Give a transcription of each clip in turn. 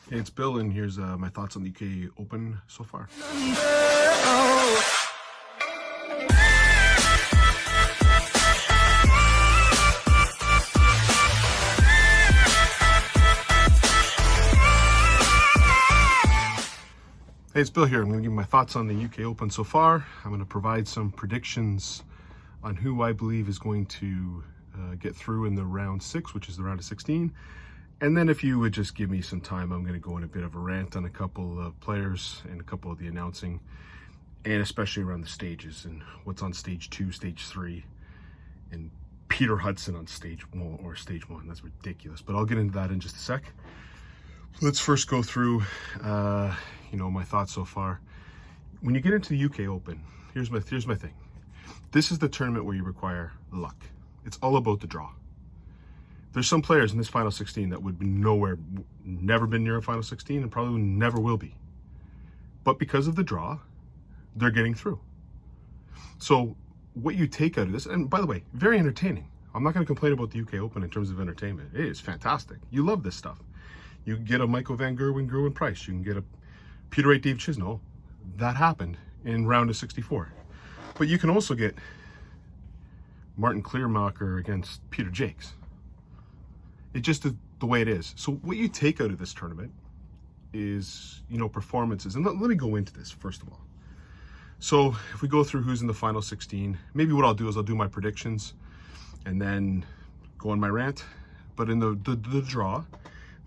Hey, it's Bill, and here's my thoughts on the UK Open so far. Hey, it's Bill here. I'm going to give you my thoughts on the UK Open so far. I'm going to provide some predictions on who I believe is going to get through in the round 6, which is the round of 16. And then if you would just give me some time, I'm going to go in a bit of a rant on a couple of players and a couple of the announcing, and especially around the stages and what's on stage 2, stage 3, and Peter Hudson on stage 1 or stage 1. That's ridiculous, but I'll get into that in just a sec. Let's first go through, my thoughts so far. When you get into the UK Open, here's my thing. This is the tournament where you require luck. It's all about the draw. There's some players in this final 16 that would be never been near a final 16 and probably never will be. But because of the draw, they're getting through. So what you take out of this, and by the way, very entertaining. I'm not going to complain about the UK Open in terms of entertainment. It is fantastic. You love this stuff. You can get a Michael van Gerwen Price. You can get a Peter Wright, Dave Chisnall. That happened in round of 64. But you can also get Martin Clearmaker against Peter Jakes. It's just the way it is. So what you take out of this tournament is, performances. And let me go into this, first of all. So if we go through who's in the final 16, maybe what I'll do is I'll do my predictions and then go on my rant. But in the draw,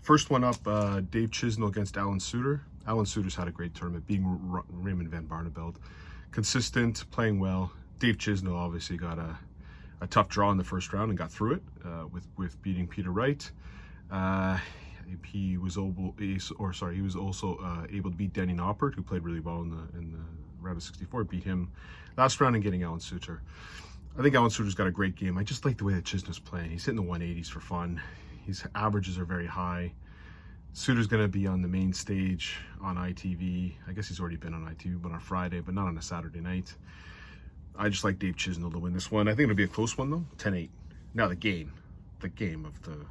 first one up, Dave Chisnall against Alan Suter. Alan Suter's had a great tournament, beating Raymond van Barneveld. Consistent, playing well. Dave Chisnall obviously got a tough draw in the first round and got through it with beating Peter Wright. He was also able to beat Denny Noppert, who played really well in the round of 64. Beat him last round and getting Alan Suter. I think Alan Suter's got a great game. I just like the way that Chisnall's playing. He's hitting the 180s for fun. His averages are very high. Suter's going to be on the main stage on ITV. I guess he's already been on ITV, but on Friday, but not on a Saturday night. I just like Dave Chisnall to win this one. I think it'll be a close one though, 10-8. Now the game of the,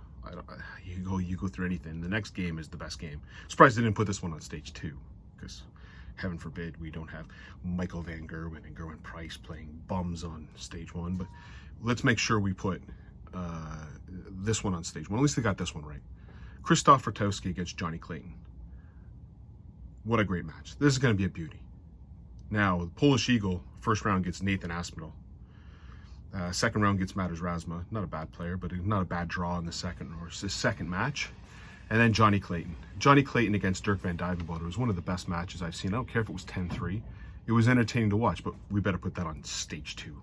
you go through anything. The next game is the best game. Surprised they didn't put this one on stage 2, because heaven forbid we don't have Michael van Gerwen and Gerwen Price playing bums on stage 1. But let's make sure we put this one on stage 1. At least they got this one right. Krzysztof Rutowski against Johnny Clayton. What a great match. This is going to be a beauty. Now, the Polish Eagle, first round gets Nathan Aspinall. Second round gets Matters Razma. Not a bad player, but not a bad draw in the second match. And then Johnny Clayton. Johnny Clayton against Dirk van Dijvenbode. It was one of the best matches I've seen. I don't care if it was 10-3. It was entertaining to watch, but we better put that on stage 2.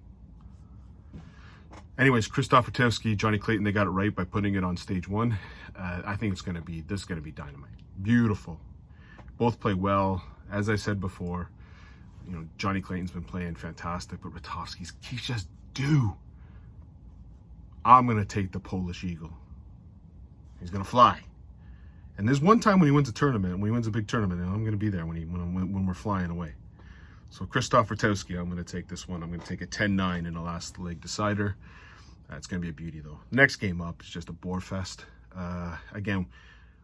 Anyways, Krzysztof Rutowski, Johnny Clayton, they got it right by putting it on stage 1. I think this is going to be dynamite. Beautiful. Both play well. As I said before, Johnny Clayton's been playing fantastic, but Rutowski's, he's just due. I'm going to take the Polish Eagle. He's going to fly. And there's one time when he wins a tournament, when he wins a big tournament, and I'm going to be there when we're flying away. So Krzysztof Rutowski, I'm going to take this one. I'm going to take a 10-9 in the last leg decider. It's going to be a beauty, though. Next game up is just a bore fest. Again,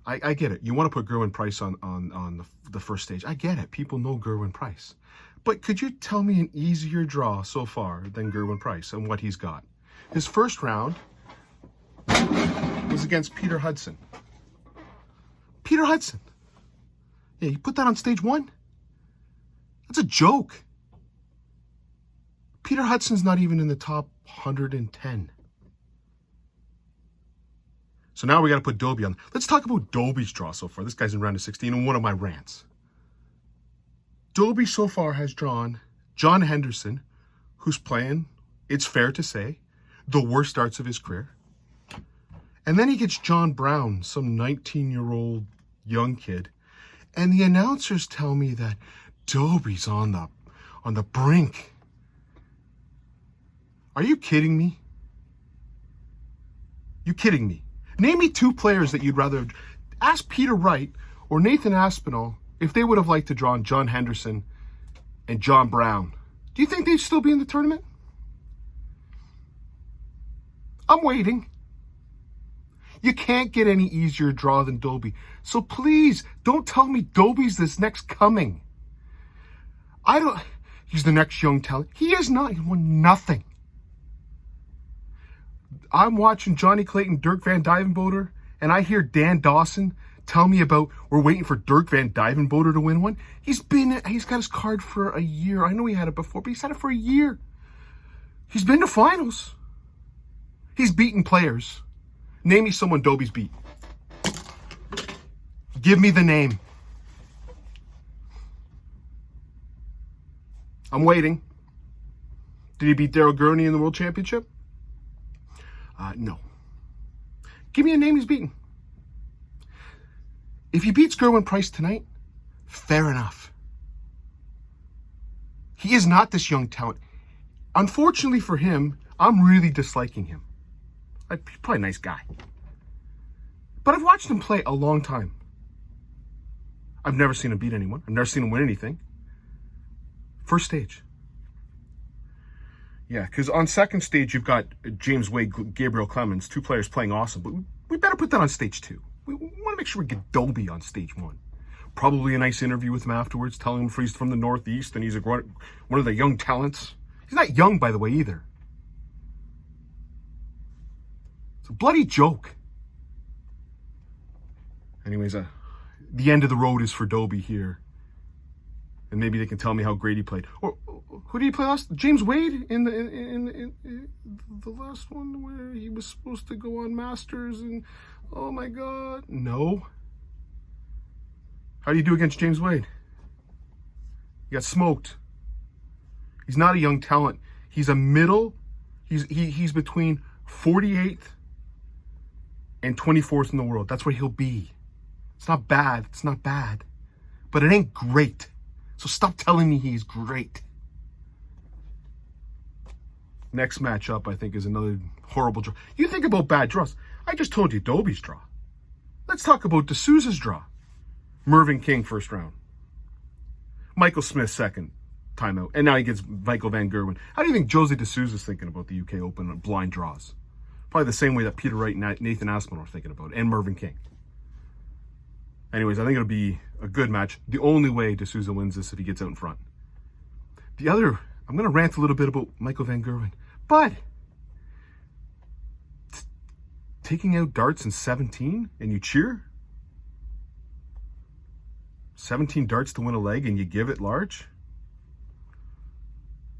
I get it. You want to put Gerwen Price on the first stage. I get it. People know Gerwen Price. But could you tell me an easier draw so far than Gerwen Price and what he's got? His first round was against Peter Hudson. Peter Hudson. Yeah, you put that on stage 1? That's a joke. Peter Hudson's not even in the top 110. So now we got to put Dobie on. Let's talk about Dobie's draw so far. This guy's in round of 16 and one of my rants. Dobie so far has drawn John Henderson, who's playing, it's fair to say, the worst starts of his career. And then he gets John Brown, some 19-year-old young kid. And the announcers tell me that Dobie's on the brink. Are you kidding me? You kidding me? Name me 2 players that you'd rather ask Peter Wright or Nathan Aspinall if they would have liked to draw John Henderson and John Brown. Do you think they'd still be in the tournament? I'm waiting. You can't get any easier draw than Dobie. So please, don't tell me Dobie's this next coming. He's the next young talent. He is not. He won nothing. I'm watching Johnny Clayton, Dirk Van Dijvenbode, and I hear Dan Dawson tell me about we're waiting for Dirk Van Dijvenbode to win one. He's got his card for a year. I know he had it before, but he's had it for a year. He's been to finals. He's beaten players. Name me someone Dobie's beat. Give me the name. I'm waiting. Did he beat Daryl Gurney in the World Championship? No. Give me a name he's beaten. If he beats Gerwyn Price tonight, fair enough. He is not this young talent. Unfortunately for him, I'm really disliking him. He's probably a nice guy. But I've watched him play a long time. I've never seen him beat anyone. I've never seen him win anything. First stage. Yeah, because on second stage, you've got James Wade, Gabriel, Clemens, two players playing awesome. But we better put that on stage 2. We want to make sure we get Dobie on stage 1. Probably a nice interview with him afterwards, telling him he's from the Northeast and he's one of the young talents. He's not young, by the way, either. It's a bloody joke. Anyways, the end of the road is for Dobie here. And maybe they can tell me how great he played. Or who did he play last? James Wade in the last one where he was supposed to go on Masters and oh my God, no. How do you do against James Wade? He got smoked. He's not a young talent. He's a middle. He's between 48th and 24th in the world. That's where he'll be. It's not bad. It's not bad. But it ain't great. So stop telling me he's great. Next matchup, I think, is another horrible draw. You think about bad draws. I just told you Dobie's draw. Let's talk about D'Souza's draw. Mervyn King, first round. Michael Smith, second timeout. And now he gets Michael Van Gerwen. How do you think Josie D'Souza's thinking about the UK Open and blind draws? Probably the same way that Peter Wright and Nathan Aspinall are thinking about it, and Mervyn King. Anyways, I think it'll be a good match. The only way D'Souza wins this if he gets out in front. I'm going to rant a little bit about Michael Van Gerwen. But taking out darts in 17 and you cheer? 17 darts to win a leg and you give it large?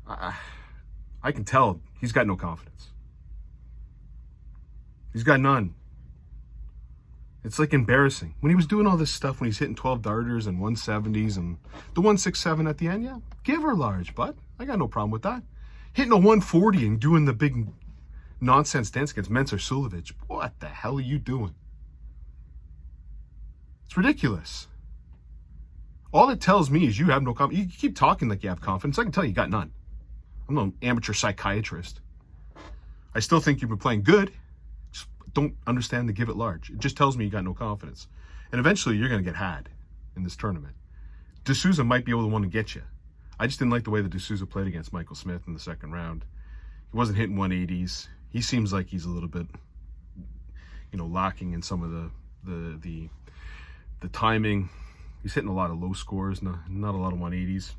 I can tell he's got no confidence. He's got none. It's like embarrassing. When he was doing all this stuff, when he's hitting 12 darters and 170s and the 167 at the end, yeah, give her large, bud. I got no problem with that. Hitting a 140 and doing the big nonsense dance against Mensur Suljovic. What the hell are you doing? It's ridiculous. All it tells me is you have no confidence. You keep talking like you have confidence. I can tell you got none. I'm no amateur psychiatrist. I still think you've been playing good. Just don't understand the give it large. It just tells me you got no confidence. And eventually you're going to get had in this tournament. D'Souza might be able to want to get you. I just didn't like the way that D'Souza played against Michael Smith in the second round. He wasn't hitting 180s. He seems like he's a little bit, lacking in some of the timing. He's hitting a lot of low scores, not a lot of 180s.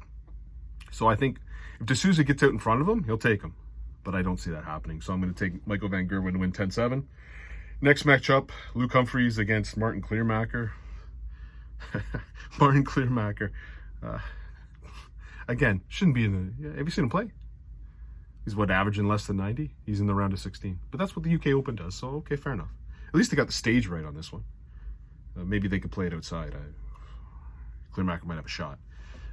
So I think if D'Souza gets out in front of him, he'll take him. But I don't see that happening. So I'm going to take Michael Van Gerwen to win 10-7. Next matchup, Luke Humphries against Martin Clearmaker. Martin Clearmaker. Again, shouldn't be in the... Have you seen him play? He's averaging less than 90? He's in the round of 16. But that's what the UK Open does, so okay, fair enough. At least they got the stage right on this one. Maybe they could play it outside. Clearmaker might have a shot.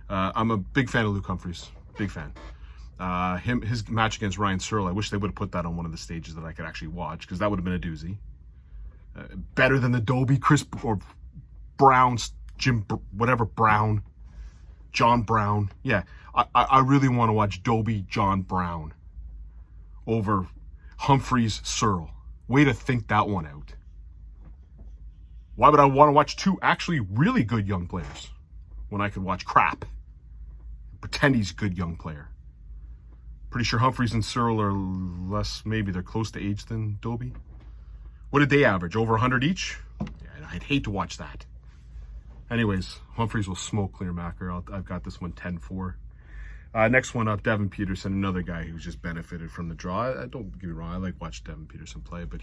I'm a big fan of Luke Humphries. Big fan. His match against Ryan Searle, I wish they would have put that on one of the stages that I could actually watch, because that would have been a doozy. Better than the Dobie, Chris, or Brown's, John Brown. Yeah, I really want to watch Dobie, John Brown over Humphries, Searle. Way to think that one out. Why would I want to watch two actually really good young players when I could watch crap? Pretend he's a good young player. Pretty sure Humphries and Searle are less, maybe they're close to age than Dobie. What did they average? Over 100 each? Yeah, I'd hate to watch that. Anyways, Humphries will smoke Clearmaker. I've got this one 10-4. Next one up, Devin Peterson, another guy who's just benefited from the draw. Don't get me wrong, I like watching Devin Peterson play, but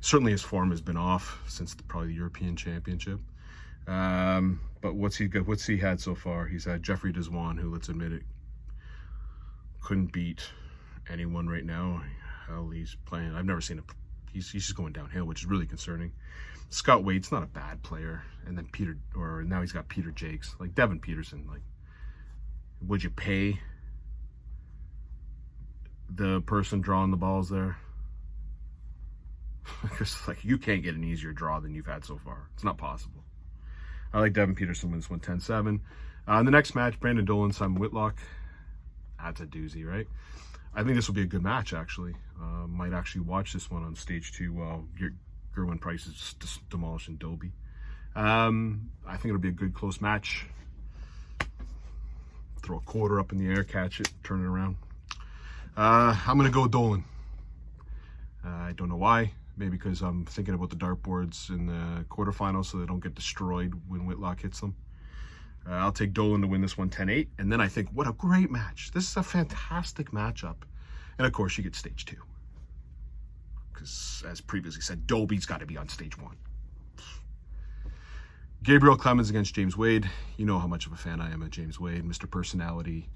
certainly his form has been off since probably the European Championship. But what's he had so far? He's had Jeffrey Deswan, who, let's admit it, couldn't beat anyone right now. Hell, he's playing. I've never seen him. He's just going downhill, which is really concerning. Scott Wade's not a bad player, and then now he's got Peter Jakes. Like Devin Peterson, like, would you pay the person drawing the balls there? Because like you can't get an easier draw than you've had so far. It's not possible. I like Devin Peterson wins 110-7. In the next match, Brandon Dolan, Simon Whitlock. That's a doozy, right? I think this will be a good match, actually. Might actually watch this one on stage 2 while Gerwin Price is demolishing Dobie. I think it'll be a good close match. Throw a quarter up in the air, catch it, turn it around. I'm going to go Dolan. I don't know why. Maybe because I'm thinking about the dartboards in the quarterfinals so they don't get destroyed when Whitlock hits them. I'll take Dolan to win this one 10-8. And then I think, what a great match. This is a fantastic matchup. And of course, you get stage 2. Because as previously said, Dobie's got to be on stage 1. Gabriel Clemens against James Wade. You know how much of a fan I am of James Wade, Mr. Personality.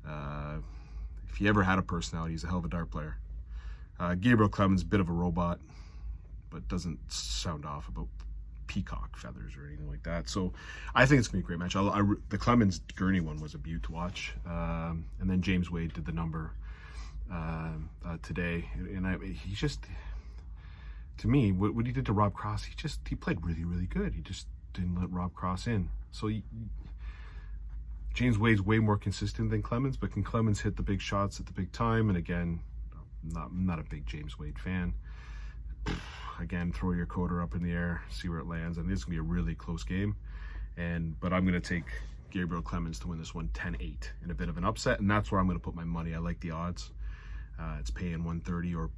If he ever had a personality, he's a hell of a dart player. Gabriel Clemens, bit of a robot, but doesn't sound off about peacock feathers or anything like that. So I think it's going to be a great match. The Clemens Gurney one was a beaut to watch. And then James Wade did the number today. And he just, to me, what he did to Rob Cross, he played really, really good. He just didn't let Rob Cross in. So James Wade's way more consistent than Clemens, but can Clemens hit the big shots at the big time? And again, I'm not a big James Wade fan. Again, throw your quarter up in the air, see where it lands. I think it's going to be a really close game. But I'm going to take Gabriel Clemens to win this one 10-8 in a bit of an upset. And that's where I'm going to put my money. I like the odds. It's paying 130 or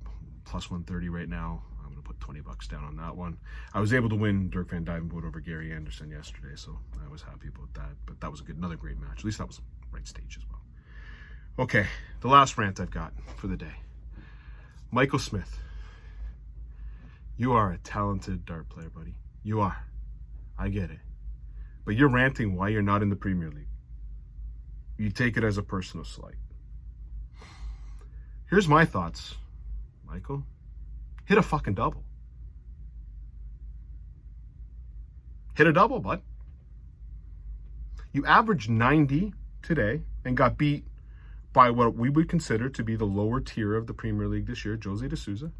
plus 130 right now. I'm going to put $20 down on that one. I was able to win Dirk Van Dijvenbode over Gary Anderson yesterday, so I was happy about that. But that was another great match. At least that was the right stage as well. Okay, the last rant I've got for the day. Michael Smith. You are a talented dart player, buddy. You are. I get it. But you're ranting why you're not in the Premier League. You take it as a personal slight. Here's my thoughts, Michael. Hit a fucking double. Hit a double, bud. You averaged 90 today and got beat by what we would consider to be the lower tier of the Premier League this year, Jose de Sousa.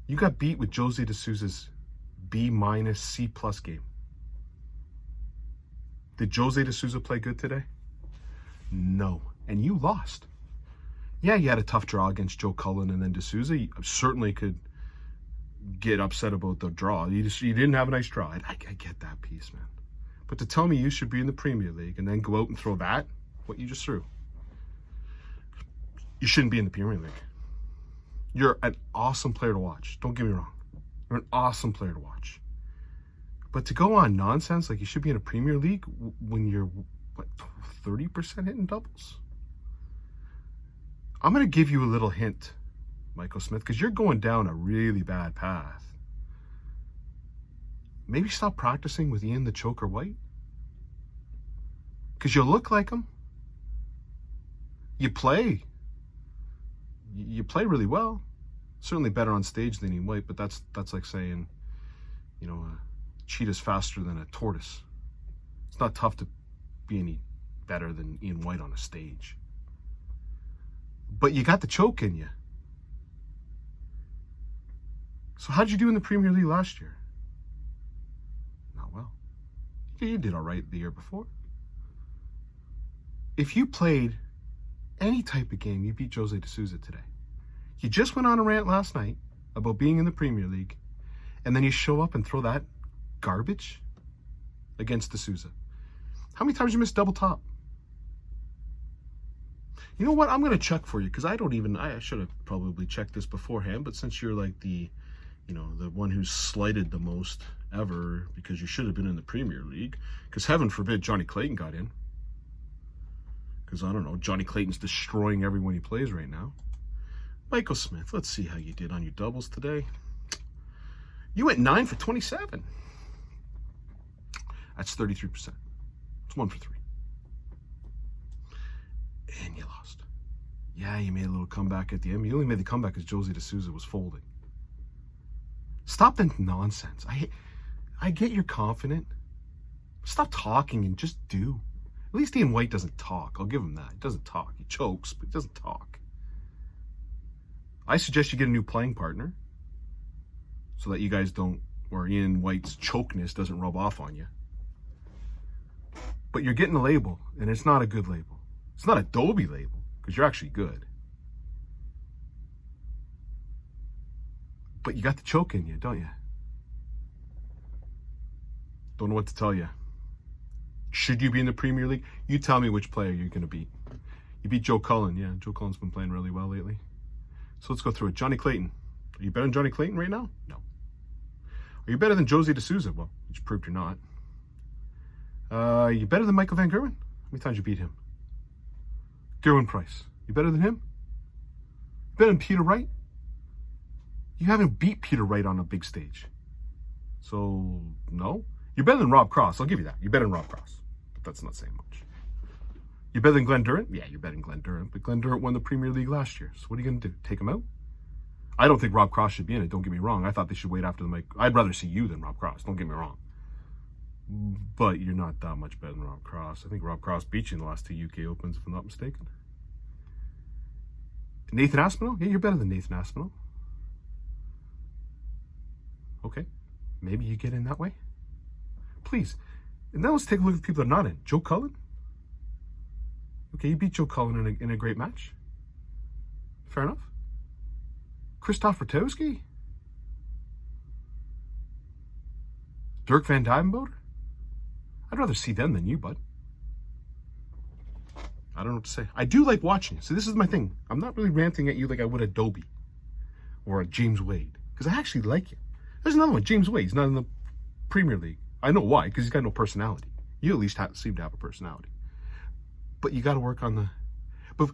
You got beat with Jose de Sousa's B-, C+ game. Did Jose de Sousa play good today? No. And you lost. Yeah, you had a tough draw against Joe Cullen and then de Sousa. You certainly could get upset about the draw. You didn't have a nice draw. I get that piece, man. But to tell me you should be in the Premier League and then go out and throw that, what you just threw, you shouldn't be in the Premier League. You're an awesome player to watch. Don't get me wrong. You're an awesome player to watch. But to go on nonsense like you should be in a Premier League when you're, 30% hitting doubles? I'm going to give you a little hint, Michael Smith, because you're going down a really bad path. Maybe stop practicing with Ian the Choker White. Because you look like him. You play really well. Certainly better on stage than Ian White, but that's like saying, a cheetah's faster than a tortoise. It's not tough to be any better than Ian White on a stage. But you got the choke in you. So how'd you do in the Premier League last year? Not well. You did all right the year before. If you played any type of game, you beat Jose de Sousa today. You just went on a rant last night about being in the Premier League, and then you show up and throw that garbage against de Sousa. How many times you missed double top? You know what? I'm going to check for you because I should have probably checked this beforehand, but since you're like the you know, the one who's slighted the most ever because you should have been in the Premier League. Because heaven forbid Johnny Clayton got in. Because, I don't know, Johnny Clayton's destroying everyone he plays right now. Michael Smith, let's see how you did on your doubles today. You went 9 for 27. That's 33%. It's 1 for 3. And you lost. Yeah, you made a little comeback at the end. You only made the comeback because Josie D'Souza was folding. Stop the nonsense. I get you're confident. Stop talking and just do. At least Ian White doesn't talk. I'll give him that. He doesn't talk. He chokes, but he doesn't talk. I suggest you get a new playing partner so that you guys don't, or Ian White's chokeness doesn't rub off on you. But you're getting a label, and it's not a good label. It's not a Dobie label, because you're actually good. But you got the choke in you, don't you? Don't know what to tell you. Should you be in the Premier League? You tell me which player you're going to beat. You beat Joe Cullen. Yeah, Joe Cullen's been playing really well lately. So let's go through it. Johnny Clayton. Are you better than Johnny Clayton right now? No. Are you better than Josie D'Souza? Well, you just proved you're not. Are you better than Michael Van Gerwen? How many times you beat him? Gerwin Price. You better than him? Better than Peter Wright? You haven't beat Peter Wright on a big stage. So, no. You're better than Rob Cross. I'll give you that. You're better than Rob Cross. But that's not saying much. You're better than Glenn Durant? Yeah, you're better than Glenn Durant. But Glenn Durant won the Premier League last year. So what are you going to do? Take him out? I don't think Rob Cross should be in it. Don't get me wrong. I thought they should wait after the mic. I'd rather see you than Rob Cross. Don't get me wrong. But you're not that much better than Rob Cross. I think Rob Cross beat you in the last 2 UK Opens, if I'm not mistaken. Nathan Aspinall? Yeah, you're better than Nathan Aspinall. Okay. Maybe you get in that way. Please. And now let's take a look at the people that are not in. Joe Cullen? Okay, you beat Joe Cullen in a great match. Fair enough. Krzysztof Rutowski? Dirk Van Dijvenbode? I'd rather see them than you, bud. I don't know what to say. I do like watching you. So this is my thing. I'm not really ranting at you like I would a Dobie or a James Wade, because I actually like you. There's another one, James Wade. He's not in the Premier League. I know why, because he's got no personality. You at least seem to have a personality. But you got to work on the... But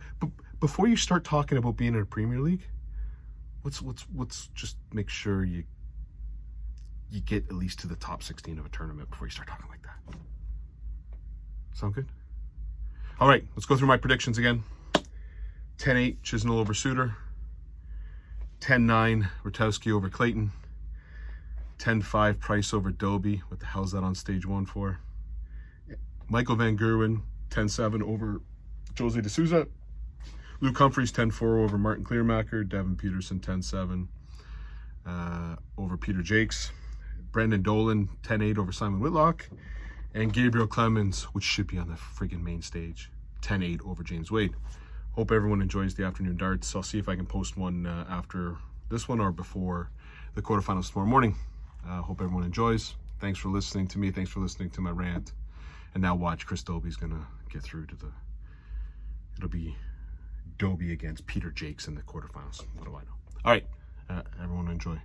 before you start talking about being in a Premier League, let's just make sure you get at least to the top 16 of a tournament before you start talking like that. Sound good? All right, let's go through my predictions again. 10-8, Chisnell over Suter. 10-9, Rutowski over Clayton. 10-5, Price over Dobie. What the hell is that on stage 1 for? Michael Van Gerwen, 10-7 over Josie D'Souza. Luke Humphries, 10-4 over Martin Clearmaker. Devin Peterson, 10-7 over Peter Jakes. Brendan Dolan, 10-8 over Simon Whitlock. And Gabriel Clemens, which should be on the friggin' main stage, 10-8 over James Wade. Hope everyone enjoys the afternoon darts. I'll see if I can post one after this one or before the quarterfinals tomorrow morning. Hope everyone enjoys. Thanks for listening to me. Thanks for listening to my rant. And now watch, Chris Dobie's going to get through to the... It'll be Dobie against Peter Jakes in the quarterfinals. What do I know? All right. Everyone enjoy.